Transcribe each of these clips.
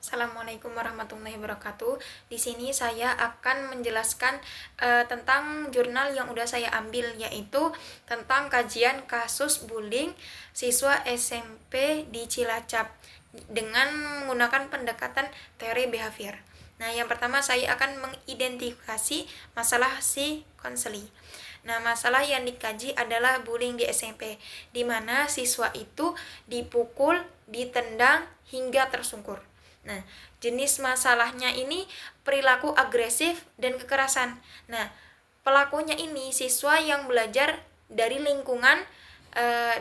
Assalamualaikum warahmatullahi wabarakatuh. Di sini saya akan menjelaskan tentang jurnal yang udah saya ambil, yaitu tentang kajian kasus bullying siswa SMP di Cilacap dengan menggunakan pendekatan teori behavior. Nah, yang pertama saya akan mengidentifikasi masalah si konseli. Nah, masalah yang dikaji adalah bullying di SMP, di mana siswa itu dipukul, ditendang, hingga tersungkur. Nah, jenis masalahnya ini perilaku agresif dan kekerasan. Nah, pelakunya ini siswa yang belajar dari lingkungan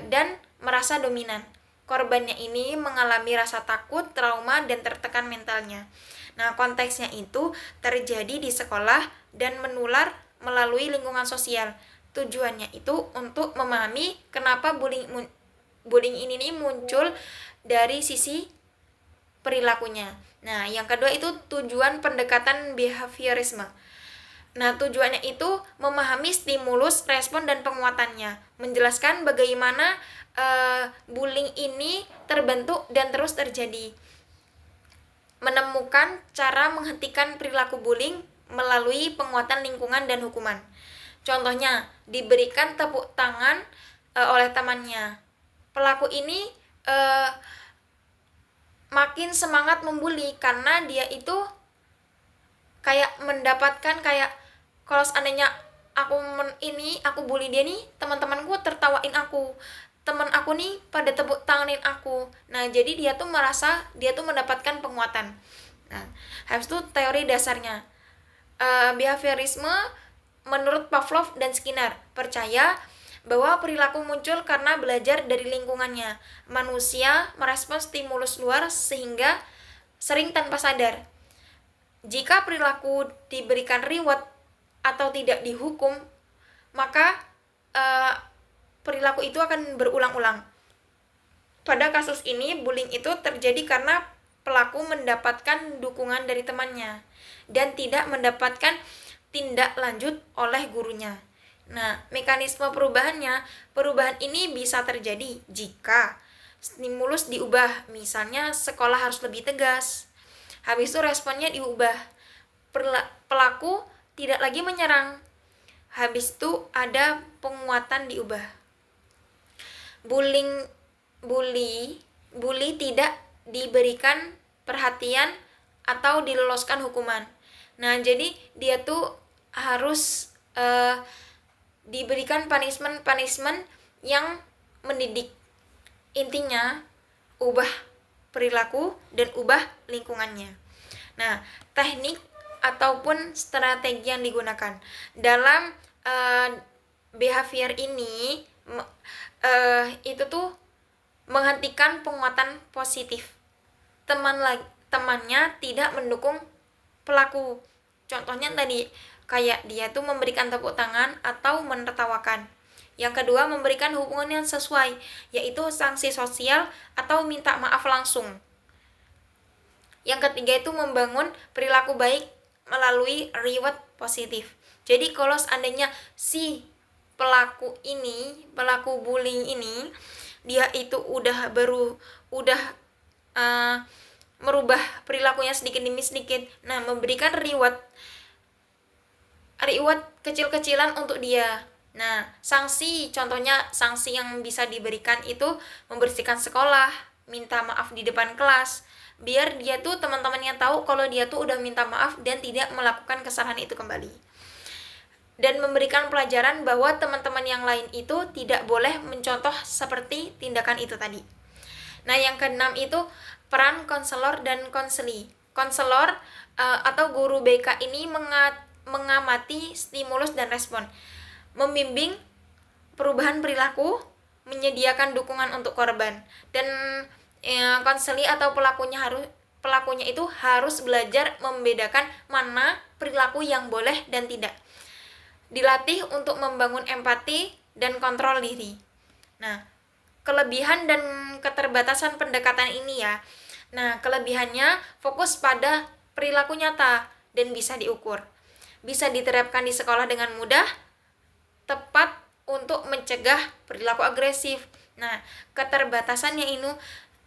dan merasa dominan. Korbannya ini mengalami rasa takut, trauma, dan tertekan mentalnya. Nah, konteksnya itu terjadi di sekolah dan menular melalui lingkungan sosial. Tujuannya itu untuk memahami kenapa bullying ini muncul dari sisi perilakunya. Nah, yang kedua itu tujuan pendekatan behaviorisme. Nah, tujuannya itu memahami stimulus, respon, dan penguatannya. Menjelaskan bagaimana bullying ini terbentuk dan terus terjadi. Menemukan cara menghentikan perilaku bullying melalui penguatan lingkungan dan hukuman. Contohnya, diberikan tepuk tangan oleh temannya. Pelaku ini makin semangat membuli karena dia itu kayak mendapatkan kayak kalau seandainya aku bully dia nih, teman-temanku tertawain aku, teman aku nih pada tepuk tanganin aku. Nah, jadi dia tuh merasa dia tuh mendapatkan penguatan. Nah, habis itu teori dasarnya behaviorisme menurut Pavlov dan Skinner percaya bahwa perilaku muncul karena belajar dari lingkungannya. Manusia merespons stimulus luar sehingga sering tanpa sadar. Jika perilaku diberikan reward atau tidak dihukum, maka perilaku itu akan berulang-ulang. Pada kasus ini, bullying itu terjadi karena pelaku mendapatkan dukungan dari temannya dan tidak mendapatkan tindak lanjut oleh gurunya. Nah, mekanisme perubahan ini bisa terjadi jika stimulus diubah, misalnya sekolah harus lebih tegas. Habis itu responnya diubah, pelaku tidak lagi menyerang. Habis itu ada penguatan diubah. Bully tidak diberikan perhatian atau diloloskan hukuman. Nah, jadi dia tuh harus diberikan punishment yang mendidik. Intinya, ubah perilaku dan ubah lingkungannya. Nah, teknik ataupun strategi yang digunakan dalam behavior ini itu tuh menghentikan penguatan positif. Temannya tidak mendukung pelaku. Contohnya tadi kayak dia tuh memberikan tepuk tangan atau menertawakan. Yang kedua, memberikan hubungan yang sesuai, yaitu sanksi sosial atau minta maaf langsung. Yang ketiga itu membangun perilaku baik melalui reward positif. Jadi kalau seandainya si pelaku bullying ini, dia itu udah merubah perilakunya sedikit demi sedikit. Nah, memberikan reward kecil-kecilan untuk dia. Nah, contohnya sanksi yang bisa diberikan itu membersihkan sekolah, minta maaf di depan kelas, biar dia tuh teman-temannya tahu kalau dia tuh udah minta maaf dan tidak melakukan kesalahan itu kembali. Dan memberikan pelajaran bahwa teman-teman yang lain itu tidak boleh mencontoh seperti tindakan itu tadi. Nah, yang keenam itu peran konselor dan konseli. Konselor atau guru BK ini mengamati stimulus dan respon, membimbing perubahan perilaku, menyediakan dukungan untuk korban, dan konseli atau pelakunya itu harus belajar membedakan mana perilaku yang boleh dan tidak. Dilatih untuk membangun empati dan kontrol diri. Nah, kelebihan dan keterbatasan pendekatan ini ya. Nah, kelebihannya fokus pada perilaku nyata dan bisa diukur. Bisa diterapkan di sekolah dengan mudah, tepat untuk mencegah perilaku agresif. Nah, keterbatasannya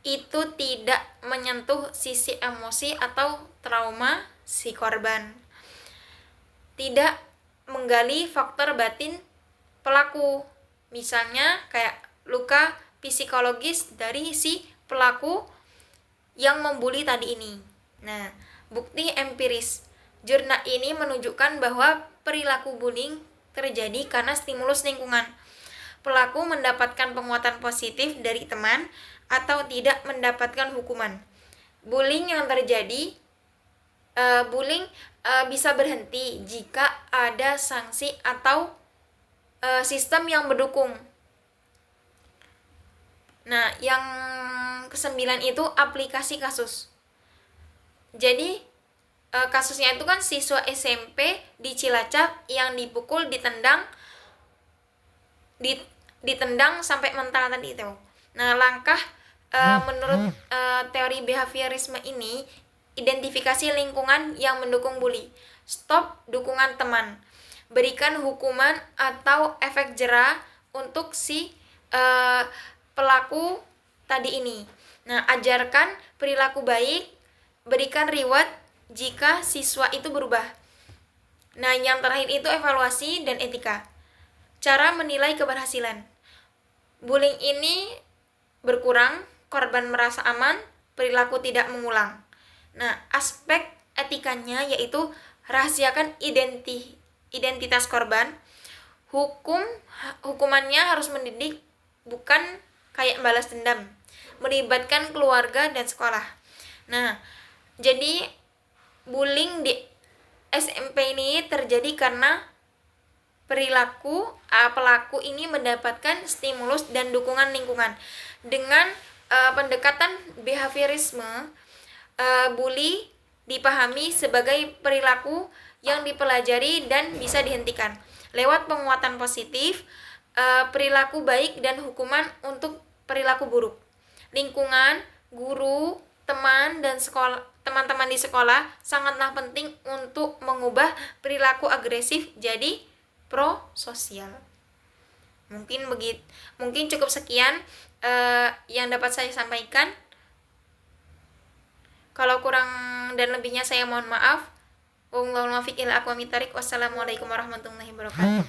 itu tidak menyentuh sisi emosi atau trauma si korban. Tidak menggali faktor batin pelaku. Misalnya kayak luka psikologis dari si pelaku yang membuli tadi ini. Nah, bukti empiris. Jurnal ini menunjukkan bahwa perilaku bullying terjadi karena stimulus lingkungan. Pelaku mendapatkan penguatan positif dari teman atau tidak mendapatkan hukuman. Bullying yang terjadi bisa berhenti jika ada sanksi atau sistem yang mendukung. Nah, yang kesembilan itu aplikasi kasus. Jadi kasusnya itu kan siswa SMP di Cilacap yang dipukul, ditendang sampai mental tadi itu. Nah, langkah menurut teori behaviorisme ini, identifikasi lingkungan yang mendukung bully. Stop dukungan teman. Berikan hukuman atau efek jera untuk si pelaku tadi ini. Nah, ajarkan perilaku baik, berikan reward jika siswa itu berubah. Nah, yang terakhir itu evaluasi dan etika. Cara menilai keberhasilan. Bullying ini berkurang, korban merasa aman, perilaku tidak mengulang. Nah, aspek etikanya yaitu rahasiakan identitas korban. Hukumannya harus mendidik, bukan kayak balas dendam. Melibatkan keluarga dan sekolah. Nah, jadi bullying di SMP ini terjadi karena pelaku ini mendapatkan stimulus dan dukungan lingkungan. Dengan pendekatan behaviorisme, bully dipahami sebagai perilaku yang dipelajari dan bisa dihentikan lewat penguatan positif, perilaku baik dan hukuman untuk perilaku buruk. Lingkungan, guru, teman dan teman-teman di sekolah sangatlah penting untuk mengubah perilaku agresif jadi prososial. Mungkin cukup sekian yang dapat saya sampaikan. Kalau kurang dan lebihnya saya mohon maaf. Wassalamualaikum warahmatullahi wabarakatuh.